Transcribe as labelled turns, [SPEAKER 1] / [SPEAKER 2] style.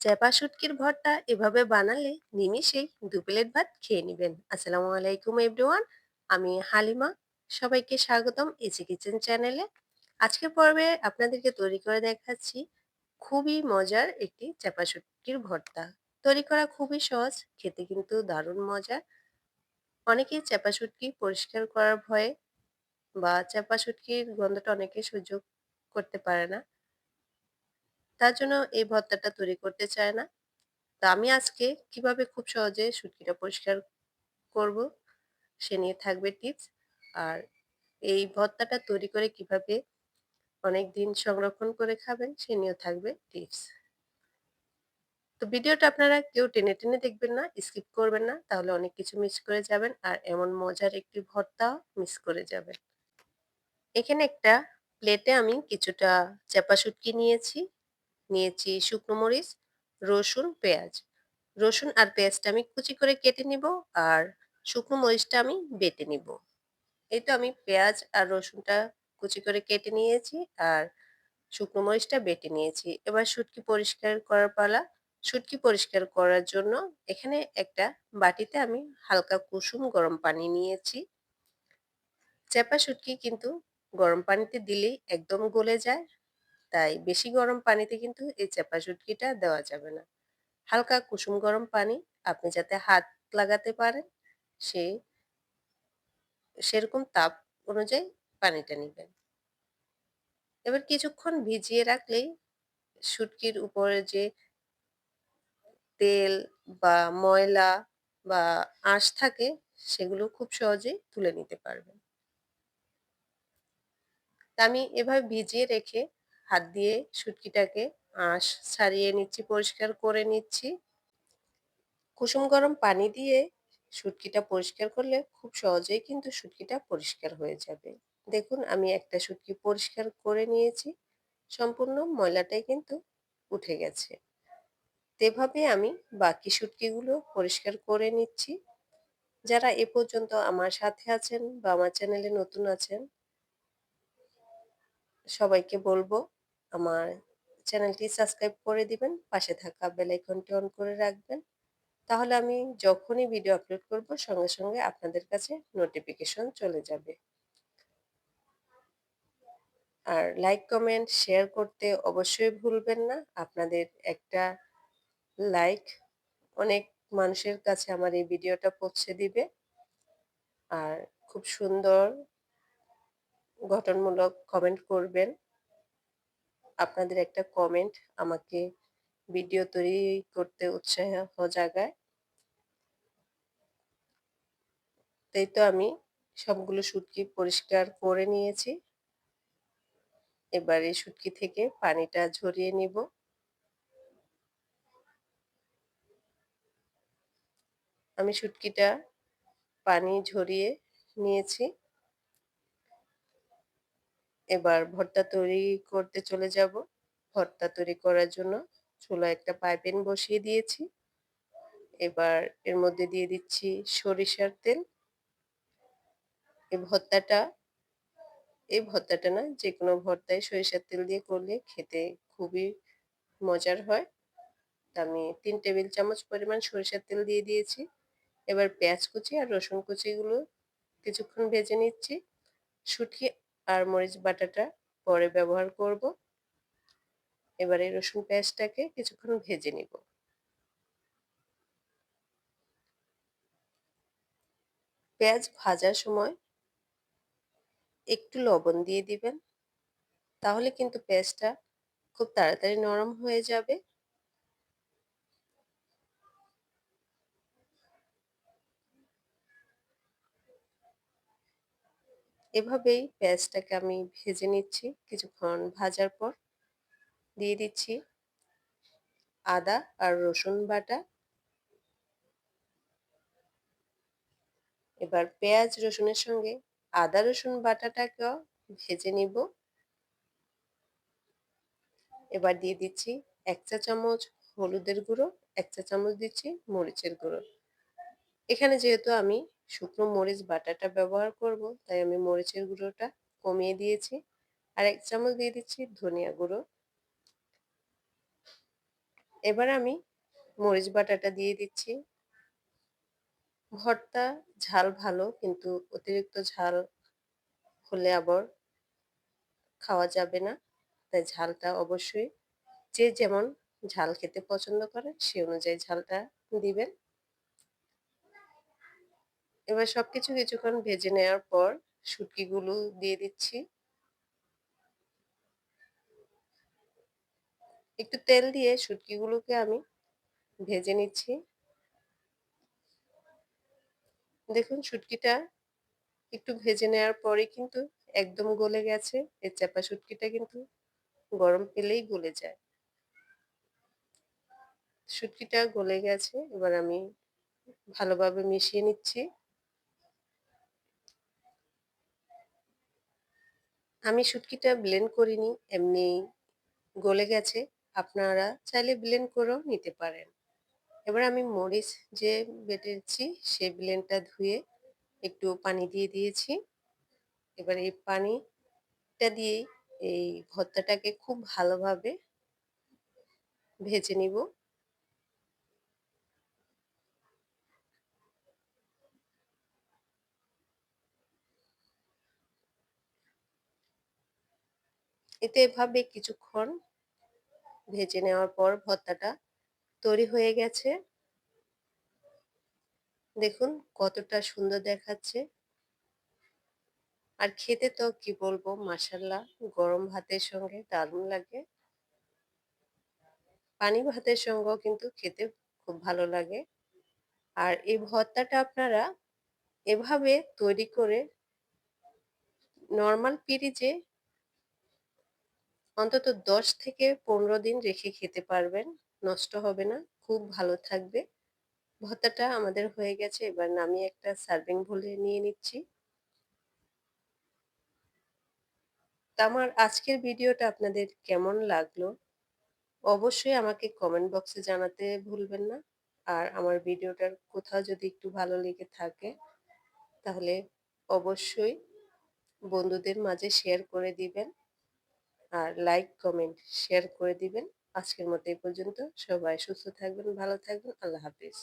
[SPEAKER 1] চ্যাপা শুটকির ভর্তা এভাবে বানালে নিমিষেই 2 প্লেট ভাত খেয়ে নেবেন। আসসালামু আলাইকুম এভরিওয়ান। আমি হালিমা। সবাইকে স্বাগতম ইজি কিচেন চ্যানেলে। আজকের পর্বে আপনাদেরকে তৈরি করে দেখাচ্ছি খুবই মজার একটি চ্যাপা শুটকির ভর্তা। তৈরি করা খুবই সহজ, খেতে কিন্তু দারুণ মজার। অনেকেই চ্যাপা শুটকি পরিষ্কার করার ভয়ে বা চ্যাপা শুটকির গন্ধটা অনেকে সহ্য করতে পারে না। তার জন্য এই ভর্তাটা তৈরি করতে চায় না। তো আমি আজকে কিভাবে খুব সহজে শুটকিটা পরিষ্কার করব সে নিয়ে থাকবে টিপস। আর এই ভর্তাটা তৈরি করে কিভাবে অনেক দিন সংরক্ষণ করে খাবেন সে নিয়েও থাকবে টিপস। তো ভিডিওটা আপনারা কেউ টেনে টেনে দেখবেন না, স্কিপ করবেন না, তাহলে অনেক কিছু মিস করে যাবেন আর এমন মজার একটি ভর্তাও মিস করে যাবেন। এখানে একটা প্লেটে আমি কিছুটা চাপা শুটকি নিয়েছি, নিয়েছি শুকনো মরিচ, রসুন, পেঁয়াজ। রসুন আর পেঁয়াজটা আমি কুচি করে কেটে নিব আর শুকনো মরিচটা আমি বেটে নিব। এই তো আমি পেঁয়াজ আর রসুনটা কুচি করে কেটে নিয়েছি আর শুকনো মরিচটা বেটে নিয়েছি। এবার শুটকি পরিষ্কার করার পালা। শুটকি পরিষ্কার করার জন্য এখানে একটা বাটিতে আমি হালকা কুসুম গরম পানি নিয়েছি। চ্যাপা শুটকি কিন্তু গরম পানিতে দিলেই একদম গলে যায়। তাই বেশি গরম পানিতে কিন্তু এই চ্যাপা শুটকিটা দেওয়া যাবে না। হালকা কুসুম গরম পানি, আপনি যাতে হাত লাগাতে পারেন সে সেরকম তাপ অনুযায়ী পানিটা নিবেন। এবার কিছুক্ষণ ভিজিয়ে রাখলেই শুটকির উপরে যে তেল বা ময়লা বা আঁশ থাকে সেগুলো খুব সহজেই তুলে নিতে পারবেন। তা আমি এভাবে ভিজিয়ে রেখে হাত দিয়ে শুটকিটাকে আঁশ ছাড়িয়ে নিচ্ছি, পরিষ্কার করে নিচ্ছি। কুসুম গরম পানি দিয়ে শুটকিটা পরিষ্কার করলে খুব সহজেই কিন্তু শুটকিটা পরিষ্কার হয়ে যাবে। দেখুন আমি একটা শুটকি পরিষ্কার করে নিয়েছি। সম্পূর্ণ ময়লাটাই কিন্তু উঠে গেছে। তো এভাবে আমি বাকি শুটকিগুলো পরিষ্কার করে নিচ্ছি। যারা এ পর্যন্ত আমার সাথে আছেন বা আমার চ্যানেলে নতুন আছেন, সবাইকে বলবো আমার চ্যানেলটি সাবস্ক্রাইব করে দিবেন। পাশে থাকা বেল আইকনটি অন করে রাখবেন। তাহলে আমি যখনই ভিডিও আপলোড করব সঙ্গে সঙ্গে আপনাদের কাছে নোটিফিকেশন চলে যাবে। আর লাইক, কমেন্ট, শেয়ার করতে অবশ্যই ভুলবেন না। আপনাদের একটা লাইক অনেক মানুষের কাছে আমার এই ভিডিওটা পৌঁছে দিবে। আর খুব সুন্দর গঠনমূলক কমেন্ট করবেন। আপনাদের একটা কমেন্ট আমাকে ভিডিও তৈরি করতে উৎসাহ জাগায়। তাই তো আমি সবগুলো শুটকি পরিষ্কার করে নিয়েছি। এবার এই শুটকি থেকে পানিটা ঝরিয়ে নিব। আমি শুটকিটা পানি ঝরিয়ে নিয়েছি। এবার ভর্তা তৈরি করতে চলে যাব। ভর্তা তৈরি করার জন্য চুলায় একটা পাইপেন বসিয়ে দিয়েছি। এবার এর মধ্যে দিয়ে দিচ্ছি সরিষার তেল। এই ভর্তাটা এই ভর্তাটা না যেকোনো ভর্তায় সরিষার তেল দিয়ে করলে খেতে খুবই মজার হয়। তা আমি ৩ টেবিল চামচ পরিমাণ সরিষার তেল দিয়ে দিয়েছি। এবার পেঁয়াজ কুচি আর রসুন কুচিগুলো কিছুক্ষণ ভেজে নিচ্ছি। শুটকি আর মরিচ বাটাটা পরে ব্যবহার করব। এবারে রসুন পেঁয়াজটাকে কিছুক্ষণ ভেজে নিব। পেঁয়াজ ভাজার সময় একটু লবণ দিয়ে দিবেন। তাহলে কিন্তু পেঁয়াজটা খুব তাড়াতাড়ি নরম হয়ে যাবে। এভাবেই পেঁয়াজটাকে আমি ভেজে নিচ্ছি। কিছুক্ষণ ভাজার পর দিয়ে দিচ্ছি আদা আর রসুন বাটা। এবার পেঁয়াজ রসুনের সঙ্গে আদা রসুন বাটাটাকেও ভেজে নিব। এবার দিয়ে দিচ্ছি ১ চা চামচ হলুদের গুঁড়ো, ১ চা চামচ দিচ্ছি মরিচের গুঁড়ো। এখানে যেহেতু আমি শুকনো মরিচ বাটাটা ব্যবহার করব, তাই আমি মরিচের গুঁড়োটা কমিয়ে দিয়েছি। আর ১ চামচ দিয়ে দিচ্ছি ধনিয়া গুঁড়ো। এবার আমি মরিচ বাটাটা দিয়ে দিচ্ছি। ভর্তা ঝাল ভালো, কিন্তু অতিরিক্ত ঝাল হলে আবার খাওয়া যাবে না। তাই ঝালটা অবশ্যই যে যেমন ঝাল খেতে পছন্দ করেন সে অনুযায়ী ঝালটা দিবেন। এবার সবকিছু কিছুক্ষণ ভেজে নেওয়ার পর শুটকিগুলো দিয়ে দিচ্ছি। একটু তেল দিয়ে শুটকিগুলোকে আমি ভেজে নিচ্ছি। দেখুন শুটকিটা একটু ভেজে নেওয়ার পরে কিন্তু একদম গলে গেছে। এই চাপা শুটকিটা কিন্তু গরম পেলেই গলে যায়। শুটকিটা গলে গেছে। এবার আমি ভালোভাবে মিশিয়ে নিচ্ছি। আমি শুটকিটা ব্লেন্ড করিনি, এমনি গলে গেছে। আপনারা চাইলে ব্লেন্ড করেও নিতে পারেন। এবার আমি মরিচ যে বেটেছি সে ব্লেন্ডটা ধুয়ে একটু পানি দিয়ে দিয়েছি। এবার এই পানিটা দিয়েই এই ভর্তাটাকে খুব ভালোভাবে ভেজে নিব। এতে এভাবে কিছুক্ষণ ভেজে নেওয়ার পর ভর্তাটা তৈরি হয়ে গেছে। দেখুন কতটা সুন্দর দেখাচ্ছে। আর খেতে তো কি বলবো, মাশাআল্লাহ, গরম ভাতের সঙ্গে দারুণ লাগে। পানি ভাতের সঙ্গেও কিন্তু খেতে খুব ভালো লাগে। আর এই ভর্তাটা আপনারা এভাবে তৈরি করে নরমাল ফ্রিজে অন্তত ১০ থেকে ১৫ দিন রেখে খেতে পারবেন। নষ্ট হবে না, খুব ভালো থাকবে। ভর্তাটা আমাদের হয়ে গেছে। এবার নামিয়ে একটা সার্ভিং বোলে নিয়ে নিচ্ছি। তা আমার আজকের ভিডিওটা আপনাদের কেমন লাগলো অবশ্যই আমাকে কমেন্ট বক্সে জানাতে ভুলবেন না। আর আমার ভিডিওটার কোথাও যদি একটু ভালো লেগে থাকে তাহলে অবশ্যই বন্ধুদের মাঝে শেয়ার করে দিবেন। আর লাইক, কমেন্ট, শেয়ার করে দিবেন। আজকের মতো এই পর্যন্ত। সবাই সুস্থ থাকবেন, ভালো থাকবেন। আল্লাহ হাফেজ।